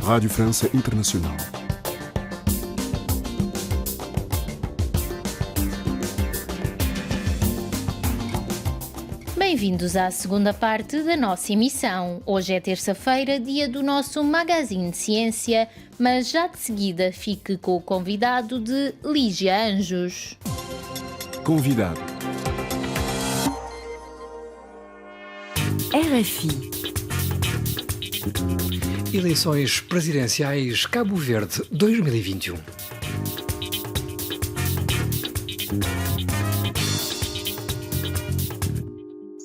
Radio France Internationale. Bem-vindos à segunda parte da nossa emissão. Hoje é terça-feira, dia do nosso Magazine de Ciência, mas já de seguida fique com o convidado de Lígia Anjos. Convidado. RFI. Eleições presidenciais Cabo Verde 2021.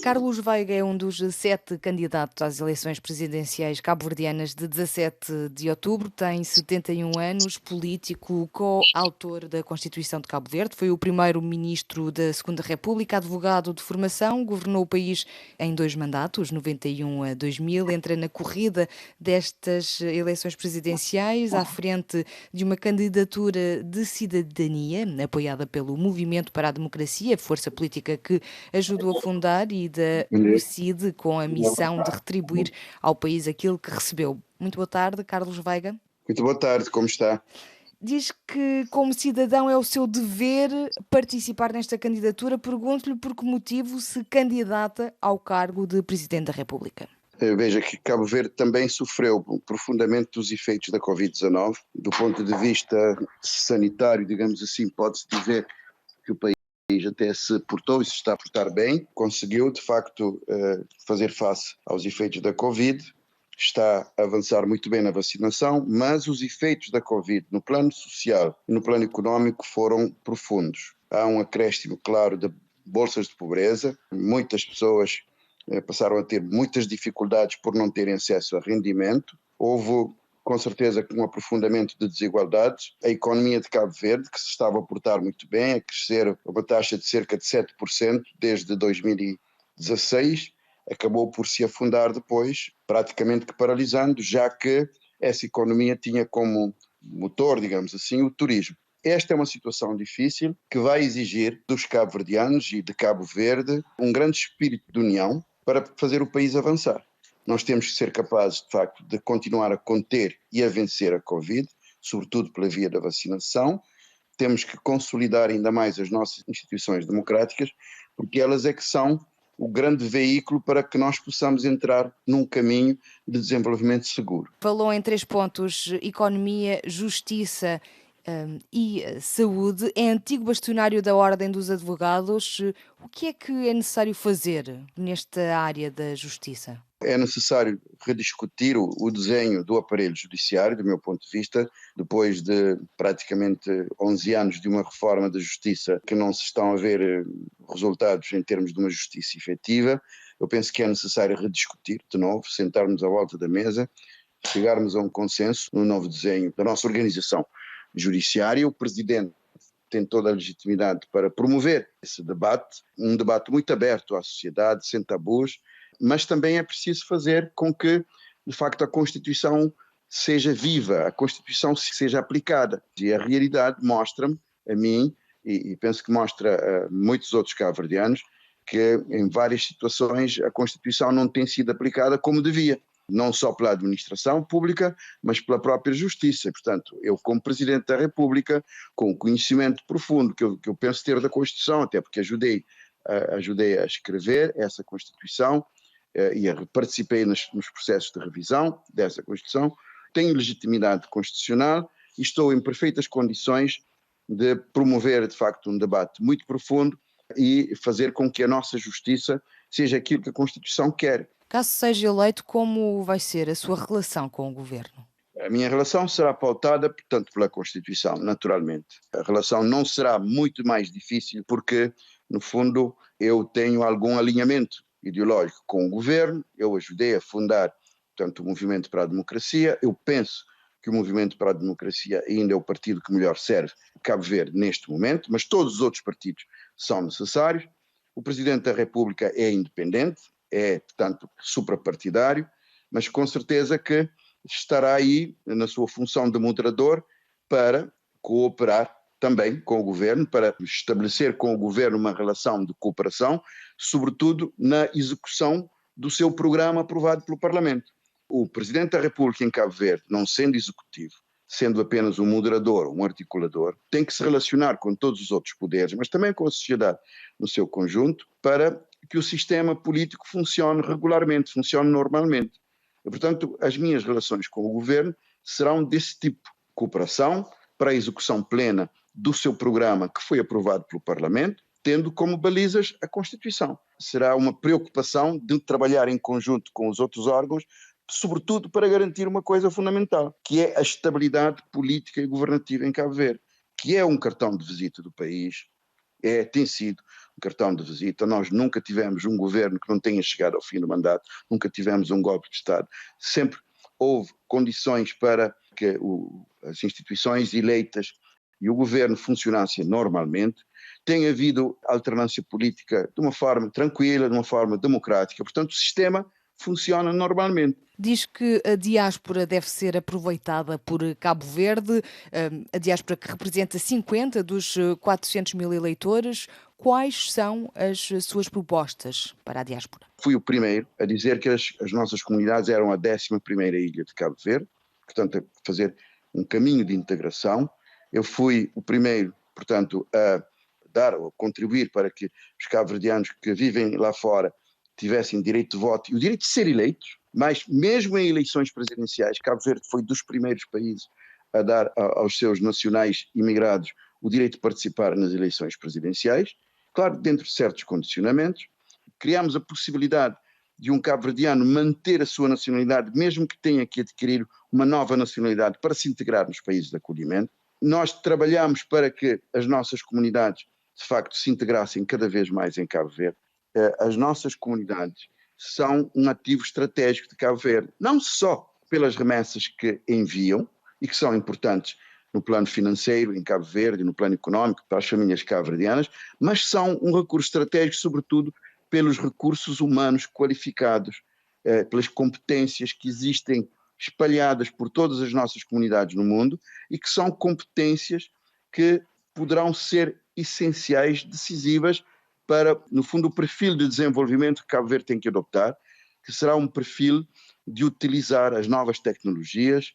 Carlos Veiga é um dos 7 candidatos às eleições presidenciais cabo-verdianas de 17 de outubro. Tem 71 anos, político, co-autor da Constituição de Cabo Verde. Foi o primeiro ministro da Segunda República, advogado de formação, governou o país em 2 mandatos, 91 a 2000. Entra na corrida destas eleições presidenciais à frente de uma candidatura de cidadania, apoiada pelo Movimento para a Democracia, força política que ajudou a fundar e da UCID, com a missão de retribuir ao país aquilo que recebeu. Muito boa tarde, Carlos Veiga. Muito boa tarde, como está? Diz que, como cidadão, é o seu dever participar nesta candidatura. Pergunto-lhe por que motivo se candidata ao cargo de Presidente da República. Veja que Cabo Verde também sofreu profundamente dos efeitos da Covid-19. Do ponto de vista sanitário, digamos assim, pode-se dizer que o país até se portou e se está a portar bem, conseguiu de facto fazer face aos efeitos da Covid, está a avançar muito bem na vacinação, mas os efeitos da Covid no plano social e no plano económico foram profundos. Há um acréscimo claro de bolsas de pobreza, muitas pessoas passaram a ter muitas dificuldades por não terem acesso a rendimento, houve com certeza com um aprofundamento de desigualdades. A economia de Cabo Verde, que se estava a portar muito bem, a crescer a uma taxa de cerca de 7% desde 2016, acabou por se afundar depois, praticamente que paralisando, já que essa economia tinha como motor, digamos assim, o turismo. Esta é uma situação difícil que vai exigir dos cabo-verdianos e de Cabo Verde um grande espírito de união para fazer o país avançar. Nós temos que ser capazes, de facto, de continuar a conter e a vencer a Covid, sobretudo pela via da vacinação. Temos que consolidar ainda mais as nossas instituições democráticas, porque elas é que são o grande veículo para que nós possamos entrar num caminho de desenvolvimento seguro. Falou em 3 pontos: economia, justiça e saúde. É antigo bastonário da Ordem dos Advogados. O que é que é necessário fazer nesta área da justiça? É necessário rediscutir o desenho do aparelho judiciário, do meu ponto de vista, depois de praticamente 11 anos de uma reforma da justiça que não se estão a ver resultados em termos de uma justiça efetiva. Eu penso que é necessário rediscutir de novo, sentarmos à volta da mesa, chegarmos a um consenso no novo desenho da nossa organização judiciária. O Presidente tem toda a legitimidade para promover esse debate, um debate muito aberto à sociedade, sem tabus, mas também é preciso fazer com que, de facto, a Constituição seja viva, a Constituição seja aplicada. E a realidade mostra-me, a mim, e penso que mostra a muitos outros cabo-verdianos, que em várias situações a Constituição não tem sido aplicada como devia, não só pela administração pública, mas pela própria justiça. Portanto, eu, como Presidente da República, com o conhecimento profundo que eu penso ter da Constituição, até porque ajudei a escrever essa Constituição, e participei nos processos de revisão dessa Constituição, tenho legitimidade constitucional e estou em perfeitas condições de promover, de facto, um debate muito profundo e fazer com que a nossa justiça seja aquilo que a Constituição quer. Caso seja eleito, como vai ser a sua relação com o governo? A minha relação será pautada, portanto, pela Constituição, naturalmente. A relação não será muito mais difícil porque, no fundo, eu tenho algum alinhamento ideológico com o governo. Eu ajudei a fundar, portanto, o Movimento para a Democracia. Eu penso que o Movimento para a Democracia ainda é o partido que melhor serve Cabo Verde neste momento, mas todos os outros partidos são necessários. O Presidente da República é independente, é, portanto, suprapartidário, mas com certeza que estará aí na sua função de moderador para cooperar também com o governo, para estabelecer com o governo uma relação de cooperação, sobretudo na execução do seu programa aprovado pelo Parlamento. o Presidente da República em Cabo Verde, não sendo executivo, sendo apenas um moderador, um articulador, tem que se relacionar com todos os outros poderes, mas também com a sociedade no seu conjunto, para que o sistema político funcione regularmente, funcione normalmente. E, portanto, as minhas relações com o governo serão desse tipo: cooperação para a execução plena do seu programa que foi aprovado pelo Parlamento, tendo como balizas a Constituição. Será uma preocupação de trabalhar em conjunto com os outros órgãos, sobretudo para garantir uma coisa fundamental, que é a estabilidade política e governativa em Cabo Verde, que é um cartão de visita do país, tem sido um cartão de visita. Nós nunca tivemos um governo que não tenha chegado ao fim do mandato, nunca tivemos um golpe de Estado. Sempre houve condições para que as instituições eleitas e o governo funcionassem normalmente. Tem havido alternância política de uma forma tranquila, de uma forma democrática. Portanto, o sistema funciona normalmente. Diz que a diáspora deve ser aproveitada por Cabo Verde, a diáspora que representa 50 dos 400 mil eleitores. Quais são as suas propostas para a diáspora? Fui o primeiro a dizer que as nossas comunidades eram a 11ª ilha de Cabo Verde, portanto, a fazer um caminho de integração. Eu fui o primeiro, portanto, a contribuir para que os cabo-verdianos que vivem lá fora tivessem direito de voto e o direito de ser eleitos, mas mesmo em eleições presidenciais, Cabo Verde foi dos primeiros países a dar aos seus nacionais imigrados o direito de participar nas eleições presidenciais, claro, dentro de certos condicionamentos. Criámos a possibilidade de um cabo-verdiano manter a sua nacionalidade, mesmo que tenha que adquirir uma nova nacionalidade para se integrar nos países de acolhimento. Nós trabalhamos para que as nossas comunidades, de facto, se integrassem cada vez mais em Cabo Verde. As nossas comunidades são um ativo estratégico de Cabo Verde, não só pelas remessas que enviam e que são importantes no plano financeiro em Cabo Verde e no plano económico para as famílias cabo-verdianas, mas são um recurso estratégico sobretudo pelos recursos humanos qualificados, pelas competências que existem espalhadas por todas as nossas comunidades no mundo e que são competências que poderão ser essenciais, decisivas para, no fundo, o perfil de desenvolvimento que Cabo Verde tem que adotar, que será um perfil de utilizar as novas tecnologias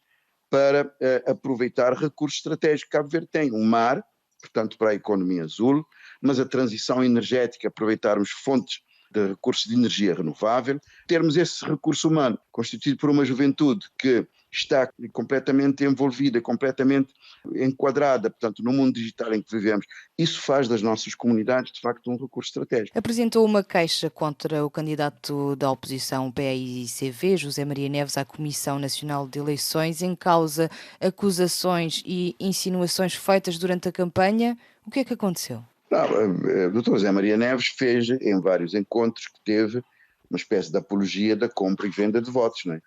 para aproveitar recursos estratégicos. Cabo Verde tem um mar, portanto, para a economia azul, mas a transição energética, aproveitarmos fontes de recursos de energia renovável, termos esse recurso humano constituído por uma juventude que está completamente envolvida, completamente enquadrada, portanto, no mundo digital em que vivemos. Isso faz das nossas comunidades, de facto, um recurso estratégico. Apresentou uma queixa contra o candidato da oposição PAICV, José Maria Neves, à Comissão Nacional de Eleições, em causa acusações e insinuações feitas durante a campanha. O que é que aconteceu? O Dr. José Maria Neves fez, em vários encontros que teve, uma espécie de apologia da compra e venda de votos, não é?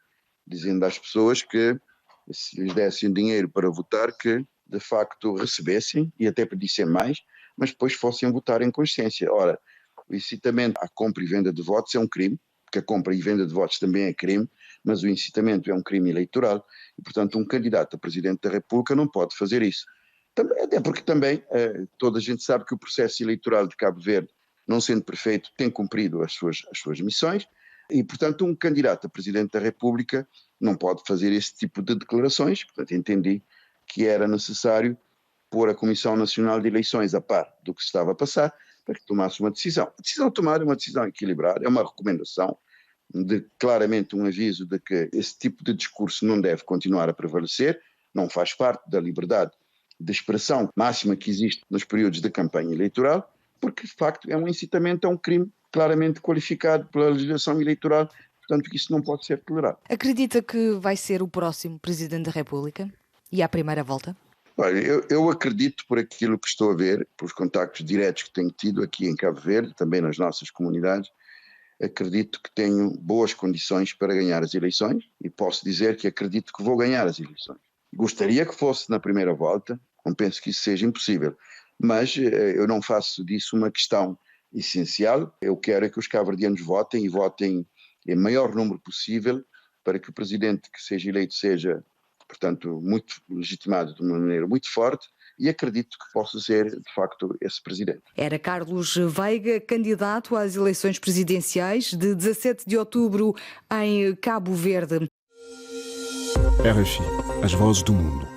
Dizendo às pessoas que, se lhes dessem dinheiro para votar, que de facto recebessem e até pedissem mais, mas depois fossem votar em consciência. Ora, o incitamento à compra e venda de votos é um crime, porque a compra e venda de votos também é crime, mas o incitamento é um crime eleitoral e, portanto, um candidato a Presidente da República não pode fazer isso. Até porque também toda a gente sabe que o processo eleitoral de Cabo Verde, não sendo perfeito, tem cumprido as suas missões e, portanto, um candidato a Presidente da República não pode fazer esse tipo de declarações. Portanto, entendi que era necessário pôr a Comissão Nacional de Eleições a par do que se estava a passar para que tomasse uma decisão. A decisão tomada é uma decisão equilibrada, é uma recomendação, claramente um aviso de que esse tipo de discurso não deve continuar a prevalecer, não faz parte da liberdade de expressão máxima que existe nos períodos de campanha eleitoral, porque de facto é um incitamento a um crime claramente qualificado pela legislação eleitoral, portanto isso não pode ser tolerado. Acredita que vai ser o próximo Presidente da República? E à primeira volta? Olha, eu acredito, por aquilo que estou a ver, pelos contactos diretos que tenho tido aqui em Cabo Verde, também nas nossas comunidades, acredito que tenho boas condições para ganhar as eleições e posso dizer que acredito que vou ganhar as eleições. Gostaria que fosse na primeira volta, não penso que isso seja impossível, mas eu não faço disso uma questão essencial. Eu quero é que os cabo-verdianos votem e votem em maior número possível para que o presidente que seja eleito seja, portanto, muito legitimado de uma maneira muito forte e acredito que possa ser, de facto, esse presidente. Era Carlos Veiga, candidato às eleições presidenciais de 17 de outubro em Cabo Verde. RFI, as vozes do mundo.